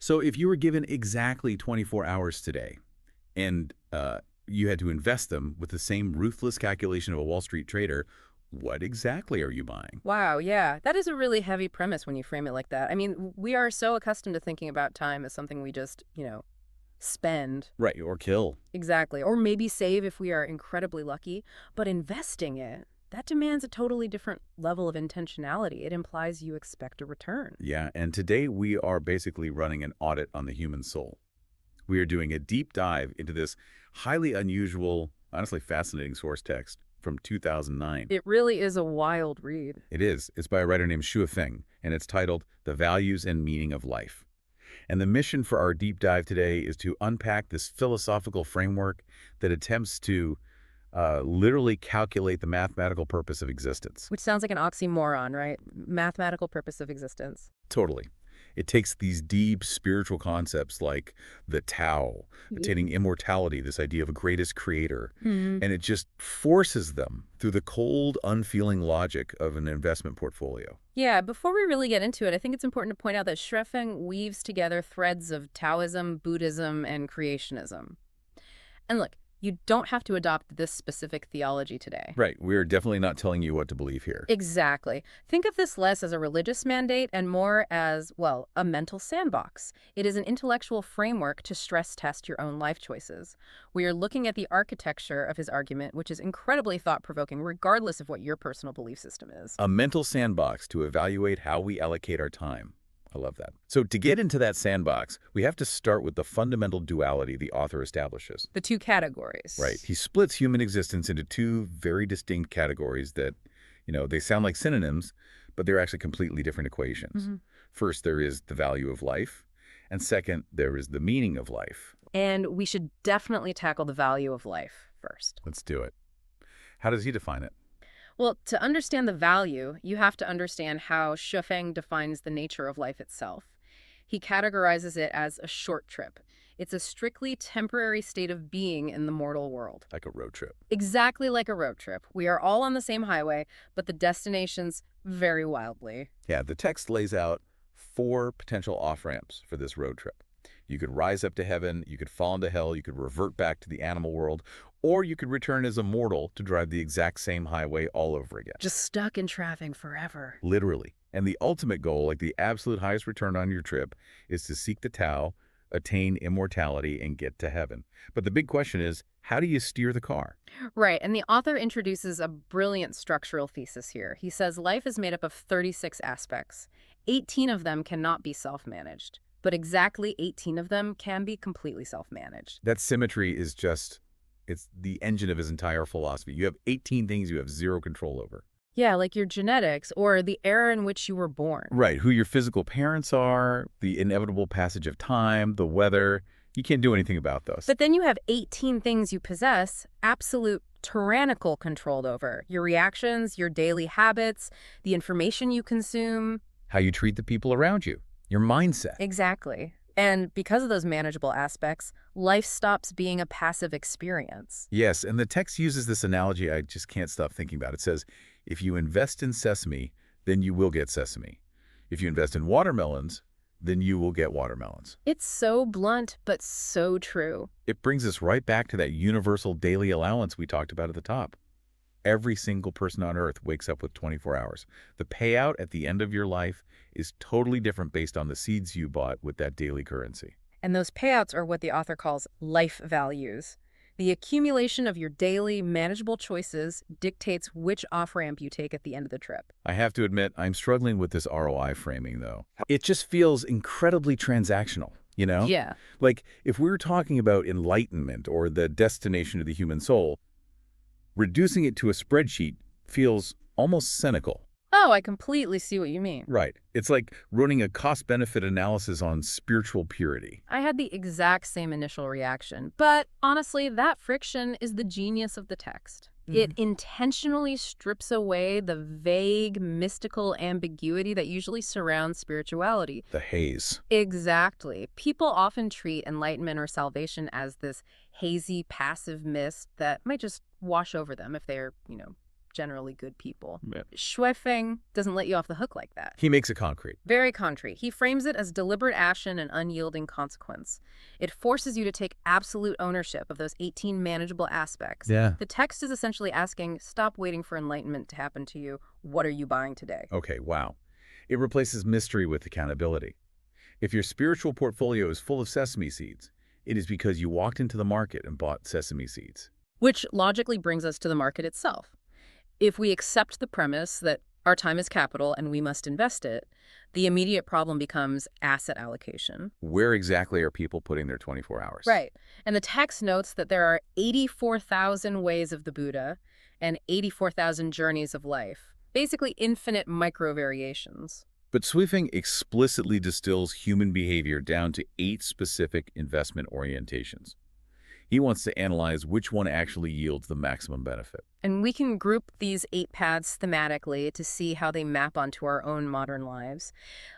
So if you were given exactly 24 hours today and you had to invest them with the same ruthless calculation of a Wall Street trader, what exactly are you buying? Wow, yeah. That is a really heavy premise when you frame it like that. I mean, we are so accustomed to thinking about time as something we just, spend. Right, or kill. Exactly. Or maybe save if we are incredibly lucky. But investing it, that demands a totally different level of intentionality. It implies you expect a return. Yeah, and today we are basically running an audit on the human soul. We are doing a deep dive into this highly unusual, honestly fascinating source text from 2009. It really is a wild read. It is. It's by a writer named Feng, and it's titled The Values and Meaning of Life. And the mission for our deep dive today is to unpack this philosophical framework that attempts to literally calculate the mathematical purpose of existence. Which sounds like an oxymoron, right? Mathematical purpose of existence. Totally. It takes these deep spiritual concepts like the Tao, attaining immortality, this idea of a greatest creator, Hmm. and it just forces them through the cold, unfeeling logic of an investment portfolio. Yeah, before we really get into it, I think it's important to point out that Shrefeng weaves together threads of Taoism, Buddhism, and creationism. And look, you don't have to adopt this specific theology today. Right. We're definitely not telling you what to believe here. Exactly. Think of this less as a religious mandate and more as, well, a mental sandbox. It is an intellectual framework to stress test your own life choices. We are looking at the architecture of his argument, which is incredibly thought-provoking, regardless of what your personal belief system is. A mental sandbox to evaluate how we allocate our time. I love that. So to get into that sandbox, we have to start with the fundamental duality the author establishes. The two categories. Right. He splits human existence into two very distinct categories that, they sound like synonyms, but they're actually completely different equations. First, there is the value of life, and second, there is the meaning of life. And we should definitely tackle the value of life first. Let's do it. How does he define it? Well, to understand the value, you have to understand how Shufeng defines the nature of life itself. He categorizes it as a short trip. It's a strictly temporary state of being in the mortal world. Like a road trip. Exactly like a road trip. We are all on the same highway, but the destinations vary wildly. Yeah, the text lays out 4 potential off-ramps for this road trip. You could rise up to heaven, you could fall into hell, you could revert back to the animal world, or you could return as a mortal to drive the exact same highway all over again. Just stuck in traffic forever. Literally. And the ultimate goal, like the absolute highest return on your trip, is to seek the Tao, attain immortality, and get to heaven. But the big question is, how do you steer the car? Right, and the author introduces a brilliant structural thesis here. He says life is made up of 36 aspects. 18 of them cannot be self-managed, but exactly 18 of them can be completely self-managed. That symmetry is just, it's the engine of his entire philosophy. You have 18 things you have zero control over. Yeah, like your genetics or the era in which you were born. Right, who your physical parents are, the inevitable passage of time, the weather. You can't do anything about those. But then you have 18 things you possess absolute tyrannical control over. Your reactions, your daily habits, the information you consume. How you treat the people around you, your mindset. Exactly. And because of those manageable aspects, life stops being a passive experience. Yes, and the text uses this analogy I just can't stop thinking about. It says, if you invest in sesame, then you will get sesame. If you invest in watermelons, then you will get watermelons. It's so blunt, but so true. It brings us right back to that universal daily allowance we talked about at the top. Every single person on Earth wakes up with 24 hours. The payout at the end of your life is totally different based on the seeds you bought with that daily currency. And those payouts are what the author calls life values. The accumulation of your daily, manageable choices dictates which off-ramp you take at the end of the trip. I have to admit, I'm struggling with this ROI framing, though. It just feels incredibly transactional, Yeah. Like, if we were talking about enlightenment or the destination of the human soul, reducing it to a spreadsheet feels almost cynical. Oh, I completely see what you mean. Right. It's like running a cost-benefit analysis on spiritual purity. I had the exact same initial reaction, but honestly, that friction is the genius of the text. It intentionally strips away the vague, mystical ambiguity that usually surrounds spirituality. The haze. Exactly. People often treat enlightenment or salvation as this hazy, passive mist that might just wash over them if they're, generally good people. Yeah. Shui Feng doesn't let you off the hook like that. He makes it concrete. Very concrete. He frames it as deliberate action and unyielding consequence. It forces you to take absolute ownership of those 18 manageable aspects. Yeah. The text is essentially asking, stop waiting for enlightenment to happen to you. What are you buying today? Okay, wow. It replaces mystery with accountability. If your spiritual portfolio is full of sesame seeds, it is because you walked into the market and bought sesame seeds. Which logically brings us to the market itself. If we accept the premise that our time is capital and we must invest it, the immediate problem becomes asset allocation. Where exactly are people putting their 24 hours? Right. And the text notes that there are 84,000 ways of the Buddha and 84,000 journeys of life, basically infinite micro-variations. But Swifting explicitly distills human behavior down to 8 specific investment orientations. He wants to analyze which one actually yields the maximum benefit. And we can group these 8 paths thematically to see how they map onto our own modern lives.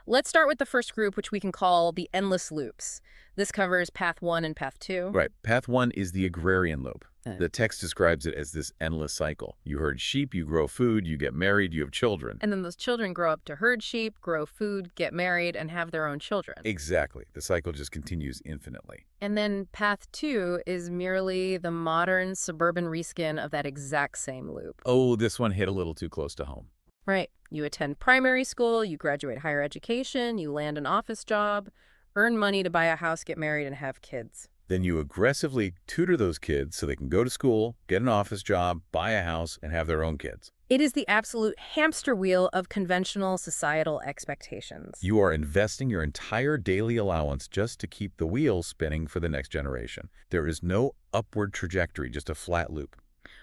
Let's start with the first group, which we can call the endless loops. This covers path 1 and path 2. Right. Path 1 is the agrarian loop. The text describes it as this endless cycle. You herd sheep, you grow food, you get married, you have children. And then those children grow up to herd sheep, grow food, get married, and have their own children. Exactly. The cycle just continues infinitely. And then path 2 is merely the modern suburban reskin of that exact same loop. Oh, this one hit a little too close to home. Right. You attend primary school, you graduate higher education, you land an office job, earn money to buy a house, get married, and have kids. Then you aggressively tutor those kids so they can go to school, get an office job, buy a house, and have their own kids. It is the absolute hamster wheel of conventional societal expectations. You are investing your entire daily allowance just to keep the wheel spinning for the next generation. There is no upward trajectory, just a flat loop.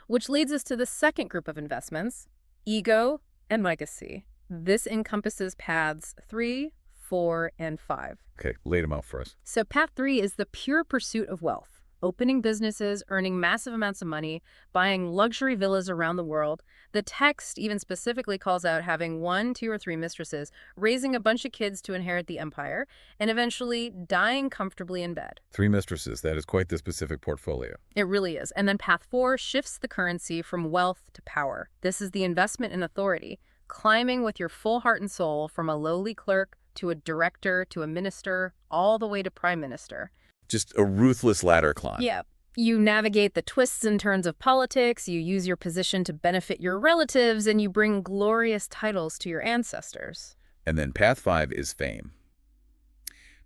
Which leads us to the second group of investments, ego and legacy. This encompasses paths 3, 4, and 5. Okay, lay them out for us. So path 3 is the pure pursuit of wealth. Opening businesses, earning massive amounts of money, buying luxury villas around the world. The text even specifically calls out having 1, 2, or 3 mistresses, raising a bunch of kids to inherit the empire, and eventually dying comfortably in bed. 3 mistresses, that is quite the specific portfolio. It really is. And then path 4 shifts the currency from wealth to power. This is the investment in authority, climbing with your full heart and soul from a lowly clerk to a director, to a minister, all the way to prime minister. Just a ruthless ladder climb. Yeah. You navigate the twists and turns of politics, you use your position to benefit your relatives, and you bring glorious titles to your ancestors. And then path 5 is fame.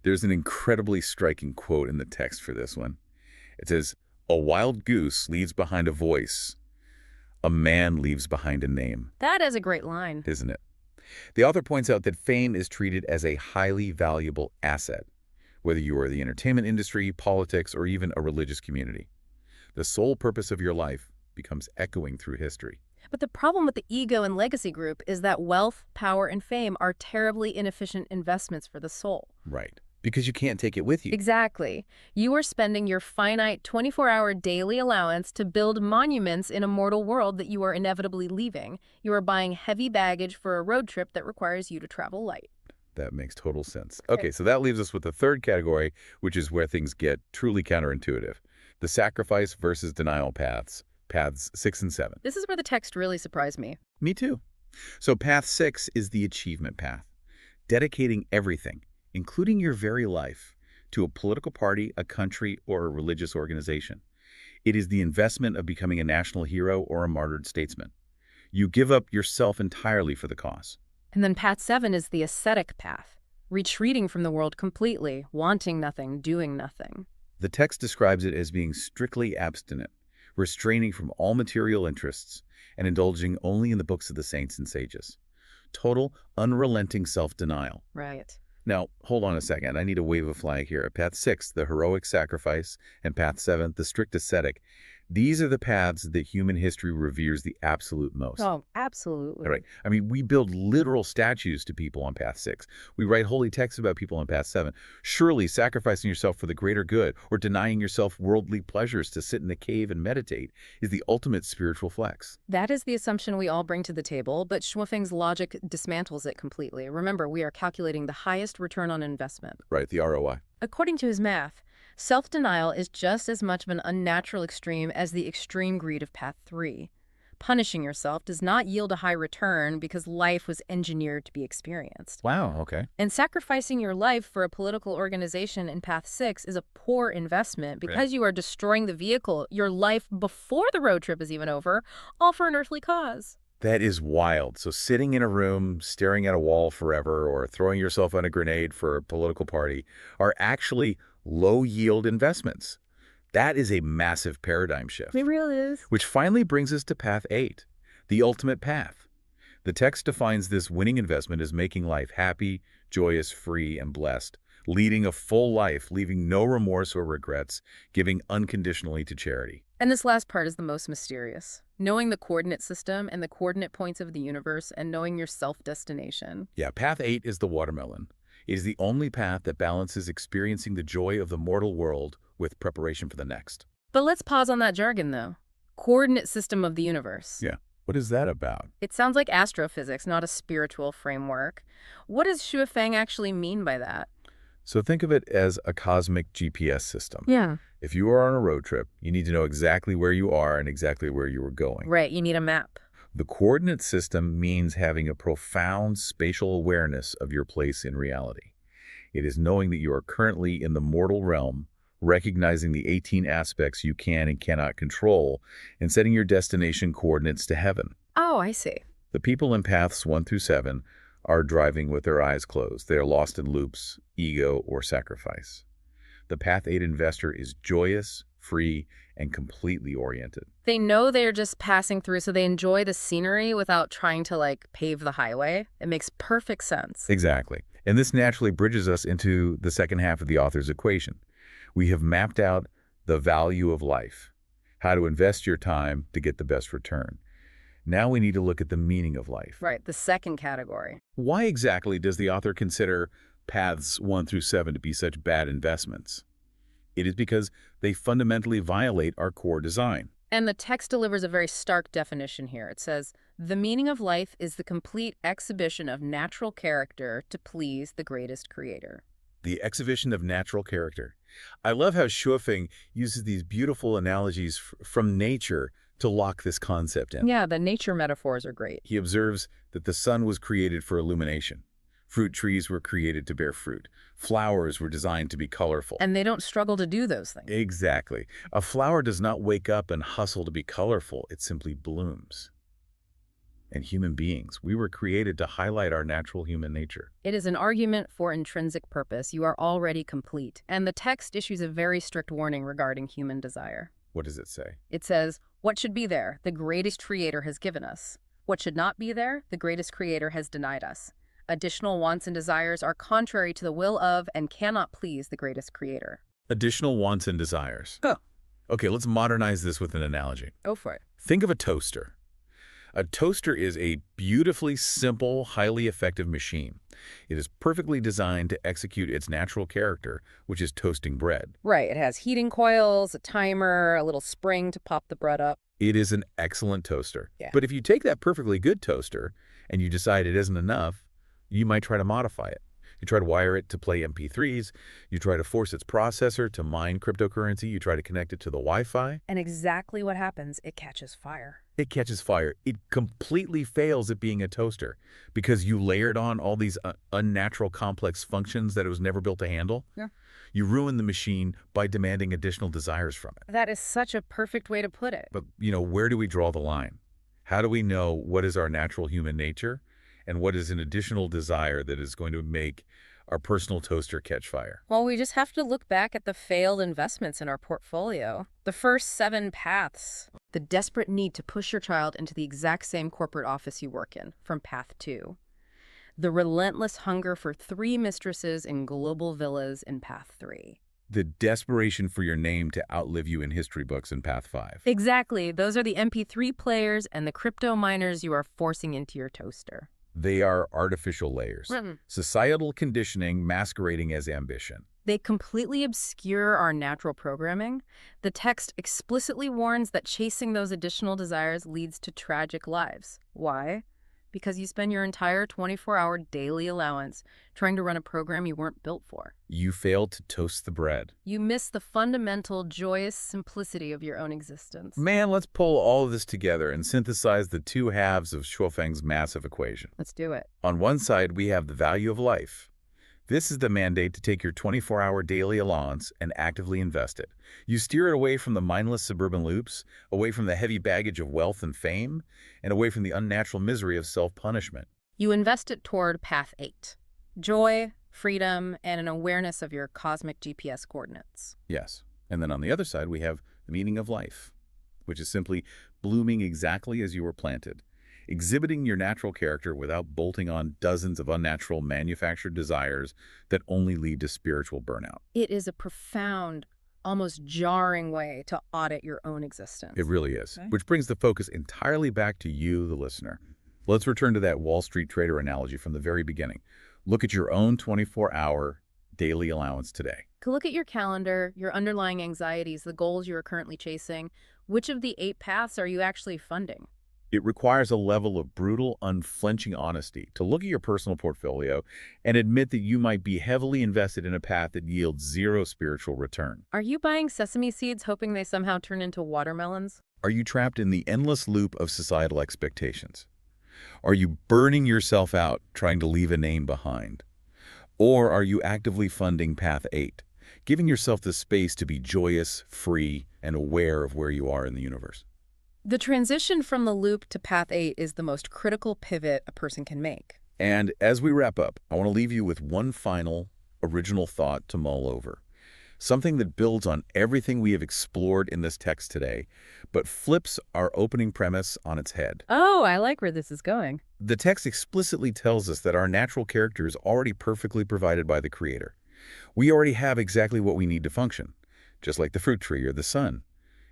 There's an incredibly striking quote in the text for this one. It says, "A wild goose leaves behind a voice. A man leaves behind a name." That is a great line. Isn't it? The author points out that fame is treated as a highly valuable asset, whether you are the entertainment industry, politics, or even a religious community. The sole purpose of your life becomes echoing through history. But the problem with the ego and legacy group is that wealth, power, and fame are terribly inefficient investments for the soul. Right. Because you can't take it with you. Exactly. You are spending your finite 24-hour daily allowance to build monuments in a mortal world that you are inevitably leaving. You are buying heavy baggage for a road trip that requires you to travel light. That makes total sense. Okay, so that leaves us with the third category, which is where things get truly counterintuitive. The sacrifice versus denial paths, paths 6 and 7. This is where the text really surprised me. Me too. So path 6 is the achievement path, dedicating everything, including your very life, to a political party, a country, or a religious organization. It is the investment of becoming a national hero or a martyred statesman. You give up yourself entirely for the cause. And then path 7 is the ascetic path, retreating from the world completely, wanting nothing, doing nothing. The text describes it as being strictly abstinent, restraining from all material interests, and indulging only in the books of the saints and sages. Total, unrelenting self-denial. Right. Now, hold on a second. I need to wave a flag here. Path 6, the heroic sacrifice, and path 7, the strict ascetic. These are the paths that human history reveres the absolute most. Oh, absolutely. Right. I mean, we build literal statues to people on path 6. We write holy texts about people on path 7. Surely sacrificing yourself for the greater good or denying yourself worldly pleasures to sit in a cave and meditate is the ultimate spiritual flex. That is the assumption we all bring to the table, but Schwifeng's logic dismantles it completely. Remember, we are calculating the highest return on investment. Right, the ROI. According to his math, self-denial is just as much of an unnatural extreme as the extreme greed of path 3. punishing yourself does not yield a high return because life was engineered to be experienced. Wow, okay. And sacrificing your life for a political organization in Path 6 is a poor investment because you are destroying the vehicle, your life before the road trip is even over, all for an earthly cause. That is wild. So sitting in a room, staring at a wall forever, or throwing yourself on a grenade for a political party are actually low-yield investments. That is a massive paradigm shift. It really is. Which finally brings us to Path 8, the ultimate path. The text defines this winning investment as making life happy, joyous, free, and blessed, leading a full life, leaving no remorse or regrets, giving unconditionally to charity. And this last part is the most mysterious. Knowing the coordinate system and the coordinate points of the universe and knowing your self-destination. Yeah, Path 8 is the watermelon. It is the only path that balances experiencing the joy of the mortal world with preparation for the next. But let's pause on that jargon, though. Coordinate system of the universe. Yeah. What is that about? It sounds like astrophysics, not a spiritual framework. What does Xue Feng actually mean by that? So think of it as a cosmic GPS system. Yeah. If you are on a road trip, you need to know exactly where you are and exactly where you are going. Right, you need a map. The coordinate system means having a profound spatial awareness of your place in reality. It is knowing that you are currently in the mortal realm, recognizing the 18 aspects you can and cannot control, and setting your destination coordinates to heaven. Oh, I see. The people in paths 1 through 7 are driving with their eyes closed. They are lost in loops, ego, or sacrifice. The Path 8 investor is joyous, free, and completely oriented. They know they're just passing through, so they enjoy the scenery without trying to, pave the highway. It makes perfect sense. Exactly. And this naturally bridges us into the second half of the author's equation. We have mapped out the value of life, how to invest your time to get the best return. Now we need to look at the meaning of life. Right, the second category. Why exactly does the author consider paths 1 through 7 to be such bad investments? It is because they fundamentally violate our core design. And the text delivers a very stark definition here. It says, the meaning of life is the complete exhibition of natural character to please the greatest creator. The exhibition of natural character. I love how Xue Feng uses these beautiful analogies from nature to lock this concept in. Yeah, the nature metaphors are great. He observes that the sun was created for illumination. Fruit trees were created to bear fruit. Flowers were designed to be colorful. And they don't struggle to do those things. Exactly. A flower does not wake up and hustle to be colorful. It simply blooms. And human beings, we were created to highlight our natural human nature. It is an argument for intrinsic purpose. You are already complete. And the text issues a very strict warning regarding human desire. What does it say? It says, what should be there? The greatest creator has given us. What should not be there? The greatest creator has denied us. Additional wants and desires are contrary to the will of and cannot please the greatest creator. Additional wants and desires. Huh. Okay, let's modernize this with an analogy. Go for it. Think of a toaster. A toaster is a beautifully simple, highly effective machine. It is perfectly designed to execute its natural character, which is toasting bread. Right. It has heating coils, a timer, a little spring to pop the bread up. It is an excellent toaster. Yeah. But if you take that perfectly good toaster and you decide it isn't enough, you might try to modify it. You try to wire it to play MP3s. You try to force its processor to mine cryptocurrency. You try to connect it to the Wi-Fi. And exactly what happens, it catches fire. It catches fire. It completely fails at being a toaster because you layered on all these unnatural complex functions that it was never built to handle. Yeah. You ruin the machine by demanding additional desires from it. That is such a perfect way to put it. But, where do we draw the line? How do we know what is our natural human nature and what is an additional desire that is going to make our personal toaster catch fire? Well, we just have to look back at the failed investments in our portfolio. The first 7 paths. The desperate need to push your child into the exact same corporate office you work in, from Path 2. The relentless hunger for 3 mistresses in global villas in Path 3. The desperation for your name to outlive you in history books in Path 5. Exactly. Those are the MP3 players and the crypto miners you are forcing into your toaster. They are artificial layers. Societal conditioning masquerading as ambition. They completely obscure our natural programming. The text explicitly warns that chasing those additional desires leads to tragic lives. Why? Because you spend your entire 24-hour daily allowance trying to run a program you weren't built for. You failed to toast the bread. You miss the fundamental, joyous simplicity of your own existence. Man, let's pull all of this together and synthesize the two halves of Shuofeng's massive equation. Let's do it. On one side, we have the value of life. This is the mandate to take your 24-hour daily allowance and actively invest it. You steer it away from the mindless suburban loops, away from the heavy baggage of wealth and fame, and away from the unnatural misery of self-punishment. You invest it toward Path 8. Joy, freedom, and an awareness of your cosmic GPS coordinates. Yes. And then on the other side, we have the meaning of life, which is simply blooming exactly as you were planted, exhibiting your natural character without bolting on dozens of unnatural manufactured desires that only lead to spiritual burnout. It is a profound, almost jarring way to audit your own existence. It really is, Okay. which brings the focus entirely back to you, the listener. Let's return to that Wall Street trader analogy from the very beginning. Look at your own 24-hour daily allowance today. Look at your calendar, your underlying anxieties, the goals you are currently chasing. Which of the 8 paths are you actually funding? It requires a level of brutal, unflinching honesty to look at your personal portfolio and admit that you might be heavily invested in a path that yields zero spiritual return. Are you buying sesame seeds hoping they somehow turn into watermelons? Are you trapped in the endless loop of societal expectations? Are you burning yourself out trying to leave a name behind? Or are you actively funding Path 8, giving yourself the space to be joyous, free, and aware of where you are in the universe? The transition from the loop to Path 8 is the most critical pivot a person can make. And as we wrap up, I want to leave you with one final, original thought to mull over. Something that builds on everything we have explored in this text today, but flips our opening premise on its head. Oh, I like where this is going. The text explicitly tells us that our natural character is already perfectly provided by the Creator. We already have exactly what we need to function, just like the fruit tree or the sun.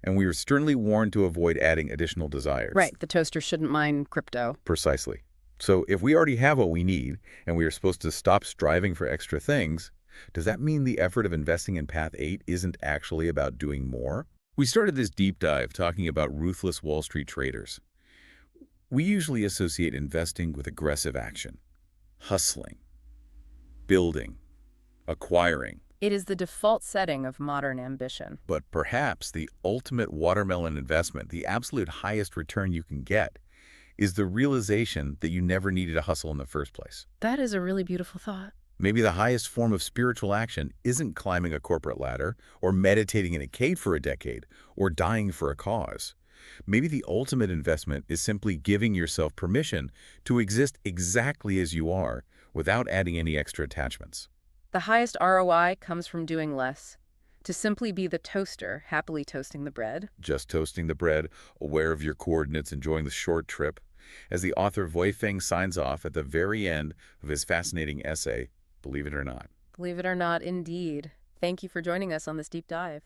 And we are sternly warned to avoid adding additional desires. Right, the toaster shouldn't mind crypto. Precisely. So if we already have what we need, and we are supposed to stop striving for extra things, does that mean the effort of investing in Path 8 isn't actually about doing more? We started this deep dive talking about ruthless Wall Street traders. We usually associate investing with aggressive action, hustling, building, acquiring. It is the default setting of modern ambition. But perhaps the ultimate watermelon investment, the absolute highest return you can get, is the realization that you never needed to hustle in the first place. That is a really beautiful thought. Maybe the highest form of spiritual action isn't climbing a corporate ladder or meditating in a cave for a decade or dying for a cause. Maybe the ultimate investment is simply giving yourself permission to exist exactly as you are without adding any extra attachments. The highest ROI comes from doing less. To simply be the toaster, happily toasting the bread. Just toasting the bread, aware of your coordinates, enjoying the short trip. As the author Voifeng signs off at the very end of his fascinating essay, Believe It or Not. Believe it or not, indeed. Thank you for joining us on this deep dive.